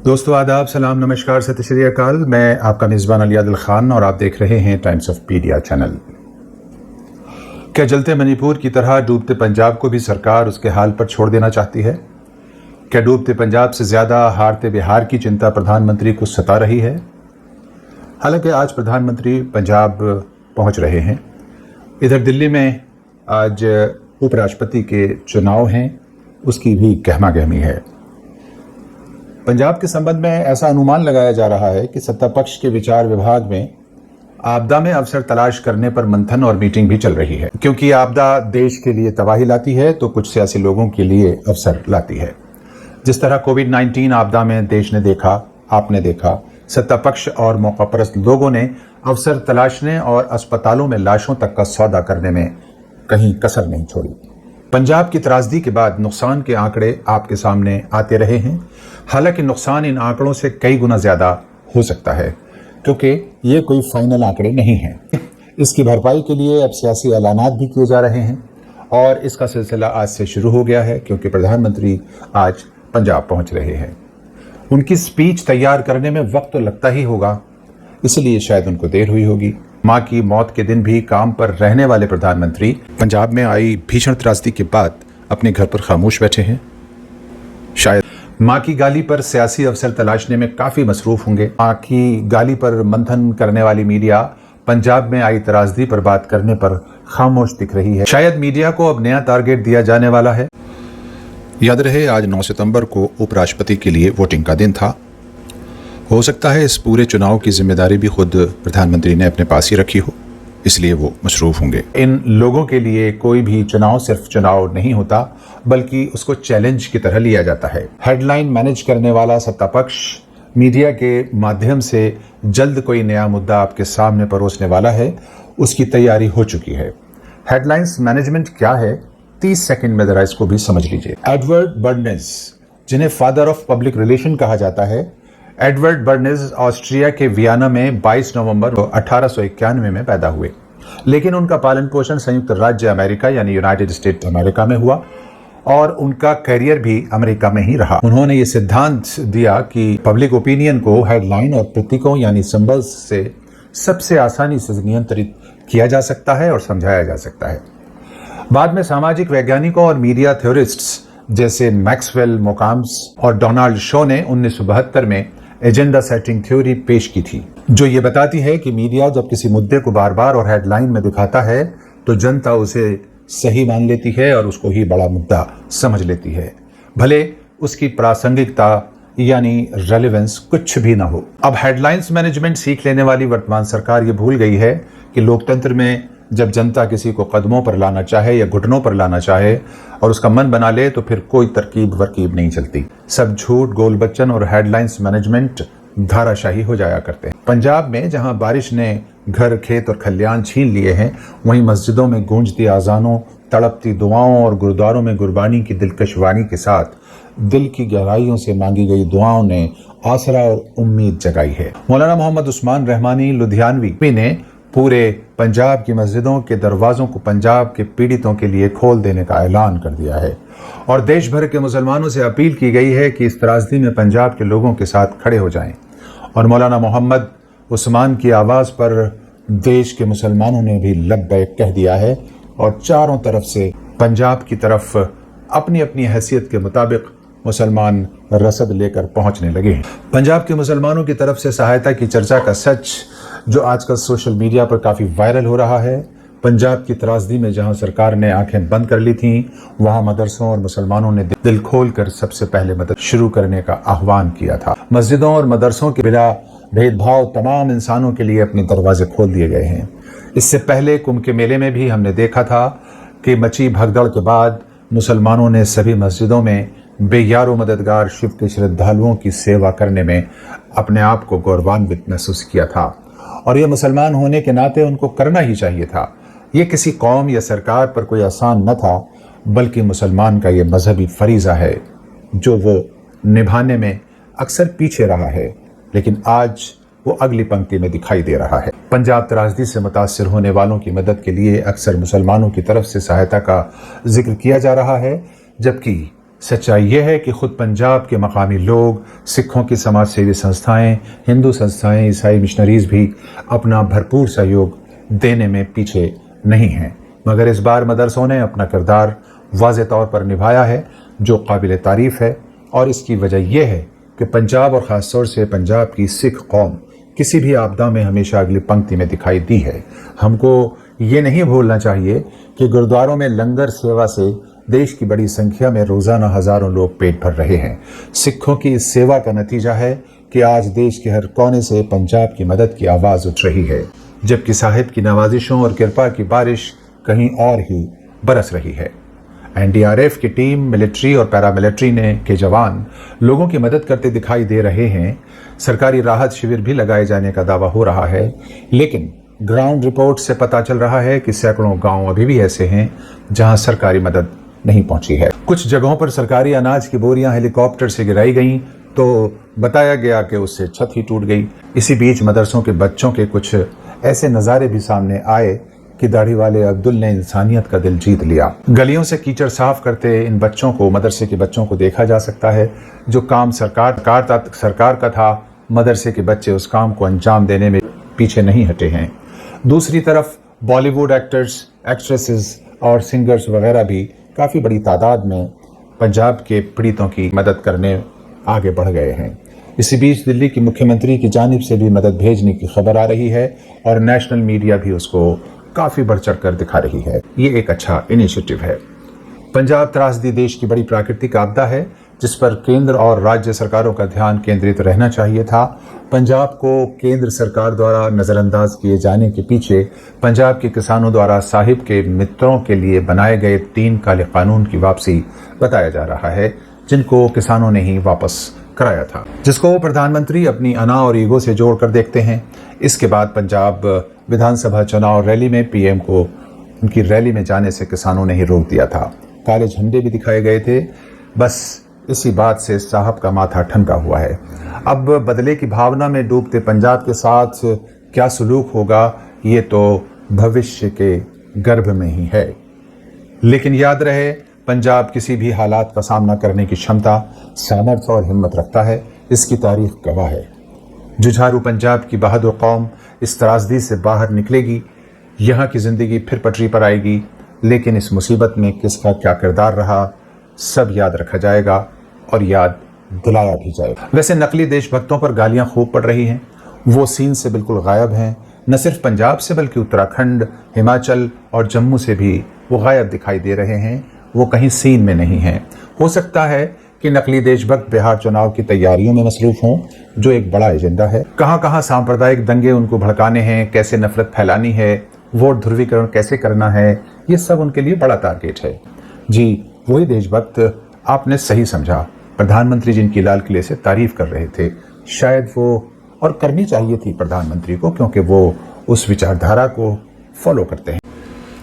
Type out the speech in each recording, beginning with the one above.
दोस्तों आदाब, सलाम, नमस्कार, सत श्री अकाल। मैं आपका मेज़बान अली आदिल खान और आप देख रहे हैं टाइम्स ऑफ पीडिया चैनल। क्या जलते मणिपुर की तरह डूबते पंजाब को भी सरकार उसके हाल पर छोड़ देना चाहती है? क्या डूबते पंजाब से ज़्यादा हारते बिहार की चिंता प्रधानमंत्री को सता रही है? हालांकि आज प्रधानमंत्री पंजाब पहुंच रहे हैं। इधर दिल्ली में आज उपराष्ट्रपति के चुनाव हैं, उसकी भी गहमा गहमी है। पंजाब के संबंध में ऐसा अनुमान लगाया जा रहा है कि सत्ता पक्ष के विचार विभाग में आपदा में अवसर तलाश करने पर मंथन और मीटिंग भी चल रही है। क्योंकि आपदा देश के लिए तबाही लाती है तो कुछ सियासी लोगों के लिए अवसर लाती है। जिस तरह कोविड-19 आपदा में देश ने देखा, आपने देखा, सत्ता पक्ष और मौकापरस्त लोगों ने अवसर तलाशने और अस्पतालों में लाशों तक का सौदा करने में कहीं कसर नहीं छोड़ी। पंजाब की त्रासदी के बाद नुकसान के आंकड़े आपके सामने आते रहे हैं। हालांकि नुकसान इन आंकड़ों से कई गुना ज्यादा हो सकता है, क्योंकि ये कोई फाइनल आंकड़े नहीं हैं। इसकी भरपाई के लिए अब सियासी ऐलानात भी किए जा रहे हैं और इसका सिलसिला आज से शुरू हो गया है, क्योंकि प्रधानमंत्री आज पंजाब पहुंच रहे हैं। उनकी स्पीच तैयार करने में वक्त तो लगता ही होगा, इसलिए शायद उनको देर हुई होगी। मां की मौत के दिन भी काम पर रहने वाले प्रधानमंत्री पंजाब में आई भीषण त्रासदी के बाद अपने घर पर खामोश बैठे हैं। शायद मां की गाली पर सियासी अवसर तलाशने में काफी मसरूफ होंगे। मां की गाली पर मंथन करने वाली मीडिया पंजाब में आई त्रासदी पर बात करने पर खामोश दिख रही है। शायद मीडिया को अब नया टारगेट दिया जाने वाला है। याद रहे, आज 9 सितंबर को उपराष्ट्रपति के लिए वोटिंग का दिन था। हो सकता है इस पूरे चुनाव की जिम्मेदारी भी खुद प्रधानमंत्री ने अपने पास ही रखी हो, इसलिए वो मसरूफ होंगे। इन लोगों के लिए कोई भी चुनाव सिर्फ चुनाव नहीं होता, बल्कि उसको चैलेंज की तरह लिया जाता है। हेडलाइन मैनेज करने वाला सत्ता पक्ष मीडिया के माध्यम से जल्द कोई नया मुद्दा आपके सामने परोसने वाला है, उसकी तैयारी हो चुकी है। हेडलाइंस मैनेजमेंट क्या है, 30 सेकंड में जरा इसको भी समझ लीजिए। एडवर्ड बर्नेस, जिन्हें फादर ऑफ पब्लिक रिलेशन कहा जाता है, एडवर्ड बर्नेस ऑस्ट्रिया के वियना में 22 नवंबर 1891 में पैदा हुए, लेकिन उनका पालन पोषण संयुक्त राज्य अमेरिका यानी यूनाइटेड स्टेट अमेरिका में हुआ और उनका करियर भी अमेरिका में ही रहा। उन्होंने ये सिद्धांत दिया कि पब्लिक ओपिनियन को हेडलाइन और प्रतीकों यानी सिंबल्स से सबसे आसानी से नियंत्रित किया जा सकता है और समझाया जा सकता है। बाद में सामाजिक वैज्ञानिकों और मीडिया थ्योरिस्ट्स जैसे मैक्सवेल मोकाम्स और डोनाल्ड शो ने 1972 में एजेंडा सेटिंग थ्योरी पेश की थी, जो ये बताती है कि मीडिया जब किसी मुद्दे को बार बार और हेडलाइन में दिखाता है तो जनता उसे सही मान लेती है और उसको ही बड़ा मुद्दा समझ लेती है, भले उसकी प्रासंगिकता यानी रेलेवेंस कुछ भी ना हो। अब हेडलाइंस मैनेजमेंट सीख लेने वाली वर्तमान सरकार ये भूल गई है कि लोकतंत्र में जब जनता किसी को कदमों पर लाना चाहे या घुटनों पर लाना चाहे और उसका मन बना ले तो फिर कोई तरकीब वरकीब नहीं चलती। सब झूठ, गोल बच्चन और हेडलाइंस मैनेजमेंट धाराशाही हो जाया करते हैं। पंजाब में जहां बारिश ने घर, खेत और खलियान छीन लिए हैं, वहीं मस्जिदों में गूंजती आजानों, तड़पती दुआओं और गुरुद्वारों में गुरबानी की दिलकश वाणी के साथ दिल की गहराइयों से मांगी गई दुआओं ने आसरा और उम्मीद जगाई है। मौलाना मोहम्मद उस्मान रहमानी लुधियानवी ने पूरे पंजाब की मस्जिदों के दरवाजों को पंजाब के पीड़ितों के लिए खोल देने का ऐलान कर दिया है और देश भर के मुसलमानों से अपील की गई है कि इस त्रासदी में पंजाब के लोगों के साथ खड़े हो जाएं। और मौलाना मोहम्मद उस्मान की आवाज़ पर देश के मुसलमानों ने भी लब्बैक कह दिया है और चारों तरफ से पंजाब की तरफ अपनी अपनी हैसियत के मुताबिक मुसलमान रसद लेकर पहुंचने लगे हैं। पंजाब के मुसलमानों की तरफ से सहायता की चर्चा का सच जो आजकल सोशल मीडिया पर काफी वायरल हो रहा है। पंजाब की त्रासदी में जहां सरकार ने आंखें बंद कर ली थीं, वहां मदरसों और मुसलमानों ने दिल खोलकर सबसे पहले मदद शुरू करने का आह्वान किया था। मस्जिदों और मदरसों के बिना भेदभाव तमाम इंसानों के लिए अपने दरवाजे खोल दिए गए हैं। इससे पहले कुंभ के मेले में भी हमने देखा था कि मची भगदड़ के बाद मुसलमानों ने सभी मस्जिदों में बेयारो मददगार शिव के श्रद्धालुओं की सेवा करने में अपने आप को गौरवान्वित महसूस किया था और यह मुसलमान होने के नाते उनको करना ही चाहिए था। ये किसी कौम या सरकार पर कोई आसान न था, बल्कि मुसलमान का ये मजहबी फरीजा है जो वो निभाने में अक्सर पीछे रहा है, लेकिन आज वो अगली पंक्ति में दिखाई दे रहा है। पंजाब त्रासदी से मुतासिर होने वालों की मदद के लिए अक्सर मुसलमानों की तरफ से सहायता का जिक्र किया जा रहा है, जबकि सच्चाई यह है कि खुद पंजाब के मकामी लोग, सिखों की समाज सेवी संस्थाएं, हिंदू संस्थाएं, ईसाई मिशनरीज भी अपना भरपूर सहयोग देने में पीछे नहीं हैं। मगर इस बार मदरसों ने अपना किरदार वाज़ेह तौर पर निभाया है, जो काबिल तारीफ़ है। और इसकी वजह यह है कि पंजाब और ख़ास तौर से पंजाब की सिख कौम किसी भी आपदा में हमेशा अगली पंक्ति में दिखाई दी है। हमको ये नहीं भूलना चाहिए कि गुरुद्वारों में लंगर सेवा से देश की बड़ी संख्या में रोज़ाना हज़ारों लोग पेट भर रहे हैं। सिखों की इस सेवा का नतीजा है कि आज देश के हर कोने से पंजाब की मदद की आवाज़ उठ रही है, जबकि साहिब की नवाजिशों और कृपा की बारिश कहीं और ही बरस रही है। एनडीआरएफ की टीम, मिलिट्री और पैरामिलिट्री के जवान लोगों की मदद करते दिखाई दे रहे हैं। सरकारी राहत शिविर भी लगाए जाने का दावा हो रहा है, लेकिन ग्राउंड रिपोर्ट से पता चल रहा है कि सैकड़ों गांव अभी भी ऐसे हैं जहां सरकारी मदद नहीं पहुंची है। कुछ जगहों पर सरकारी अनाज की बोरियां हेलीकॉप्टर से गिराई गईं तो बताया गया कि उससे छत ही टूट गई। इसी बीच मदरसों के बच्चों के कुछ ऐसे नज़ारे भी सामने आए कि दाढ़ी वाले अब्दुल ने इंसानियत का दिल जीत लिया। गलियों से कीचड़ साफ करते इन बच्चों को, मदरसे के बच्चों को देखा जा सकता है। जो काम सरकार का था, मदरसे के बच्चे उस काम को अंजाम देने में पीछे नहीं हटे हैं। दूसरी तरफ बॉलीवुड एक्टर्स, एक्ट्रेसेस और सिंगर्स वगैरह भी काफ़ी बड़ी तादाद में पंजाब के पीड़ितों की मदद करने आगे बढ़ गए हैं। इसी बीच दिल्ली की मुख्यमंत्री की जानिब से भी मदद भेजने की खबर आ रही है और नेशनल मीडिया भी उसको काफ़ी बढ़ चढ़ कर दिखा रही है। ये एक अच्छा इनिशिएटिव है। पंजाब त्रासदी देश की बड़ी प्राकृतिक आपदा है जिस पर केंद्र और राज्य सरकारों का ध्यान केंद्रित रहना चाहिए था। पंजाब को केंद्र सरकार द्वारा नज़रअंदाज किए जाने के पीछे पंजाब के किसानों द्वारा साहिब के मित्रों के लिए बनाए गए 3 काले कानून की वापसी बताया जा रहा है, जिनको किसानों ने ही वापस कराया था, जिसको प्रधानमंत्री अपनी अना और ईगो से जोड़कर देखते हैं। इसके बाद पंजाब विधानसभा चुनाव रैली में पीएम को उनकी रैली में जाने से किसानों ने ही रोक दिया था। काले झंडे भी दिखाए गए थे। बस इसी बात से साहब का माथा ठनका हुआ है। अब बदले की भावना में डूबते पंजाब के साथ क्या सलूक होगा, ये तो भविष्य के गर्भ में ही है। लेकिन याद रहे, पंजाब किसी भी हालात का सामना करने की क्षमता, सामर्थ्य और हिम्मत रखता है। इसकी तारीख गवाह है। जुझारू पंजाब की बहादुर कौम इस त्रासदी से बाहर निकलेगी। यहाँ की जिंदगी फिर पटरी पर आएगी। लेकिन इस मुसीबत में किसका क्या किरदार रहा, सब याद रखा जाएगा और याद दिलाया भी जाएगा। वैसे नकली देशभक्तों पर गालियां खूब पड़ रही हैं। वो सीन से बिल्कुल गायब हैं। न सिर्फ पंजाब से बल्कि उत्तराखंड, हिमाचल और जम्मू से भी वो गायब दिखाई दे रहे हैं। वो कहीं सीन में नहीं हैं। हो सकता है कि नकली देशभक्त बिहार चुनाव की तैयारियों में मसरूफ हों, जो एक बड़ा एजेंडा है। कहां कहां सांप्रदायिक दंगे उनको भड़काने हैं, कैसे नफरत फैलानी है, वोट ध्रुवीकरण कैसे करना है, ये सब उनके लिए बड़ा टारगेट है। जी, वही देशभक्त आपने सही समझा। प्रधानमंत्री जिनकी लाल किले से तारीफ कर रहे थे, शायद वो, और करनी चाहिए थी प्रधानमंत्री को, क्योंकि वो उस विचारधारा को फॉलो करते हैं।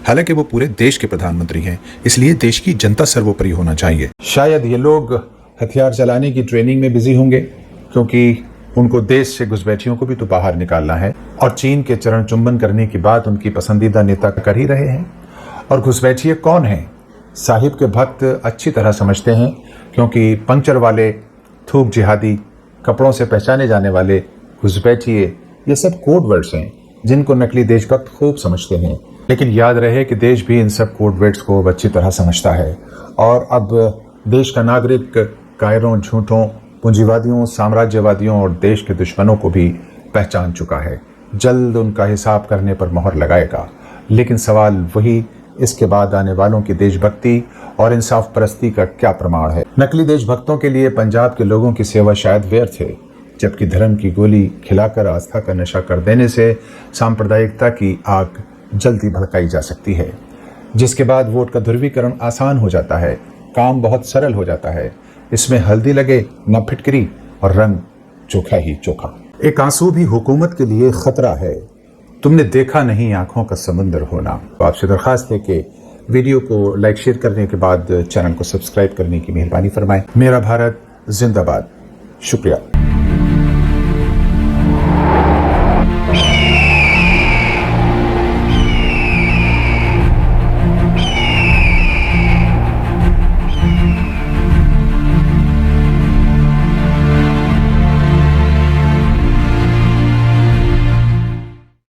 हालांकि वो पूरे देश के प्रधानमंत्री हैं, इसलिए देश की जनता सर्वोपरि होना चाहिए। शायद ये लोग हथियार चलाने की ट्रेनिंग में बिजी होंगे, क्योंकि उनको देश से घुसपैठियों को भी तो बाहर निकालना है। और चीन के चरण चुंबन करने की बात उनकी पसंदीदा नेता कर ही रहे हैं। और घुसपैठिए कौन हैं? साहिब के भक्त अच्छी तरह समझते हैं, क्योंकि पंक्चर वाले, थूक जिहादी, कपड़ों से पहचाने जाने वाले, घुसपैठिए, ये सब कोड वर्ड्स हैं जिनको नकली देशभक्त खूब समझते हैं। लेकिन याद रहे कि देश भी इन सब कोड वर्ड्स को अच्छी तरह समझता है। और अब देश का नागरिक कायरों, झूठों, पूंजीवादियों, साम्राज्यवादियों और देश के दुश्मनों को भी पहचान चुका है। जल्द उनका हिसाब करने पर मोहर लगाएगा। लेकिन सवाल वही, इसके बाद आने वालों की देशभक्ति और इंसाफ परस्ती का क्या प्रमाण है? नकली देशभक्तों के लिए पंजाब के लोगों की सेवा शायद व्यर्थ है, जबकि धर्म की गोली खिलाकर आस्था का नशा कर देने से सांप्रदायिकता की आग जल्दी भड़काई जा सकती है, जिसके बाद वोट का ध्रुवीकरण आसान हो जाता है, काम बहुत सरल हो जाता है। इसमें हल्दी लगे न फिटकरी और रंग चोखा ही चोखा। एक आंसू भी हुकूमत के लिए खतरा है। तुमने देखा नहीं आंखों का समुंदर होना। तो आपसे दरखास्त है कि वीडियो को लाइक शेयर करने के बाद चैनल को सब्सक्राइब करने की मेहरबानी फरमाएं। मेरा भारत जिंदाबाद। शुक्रिया।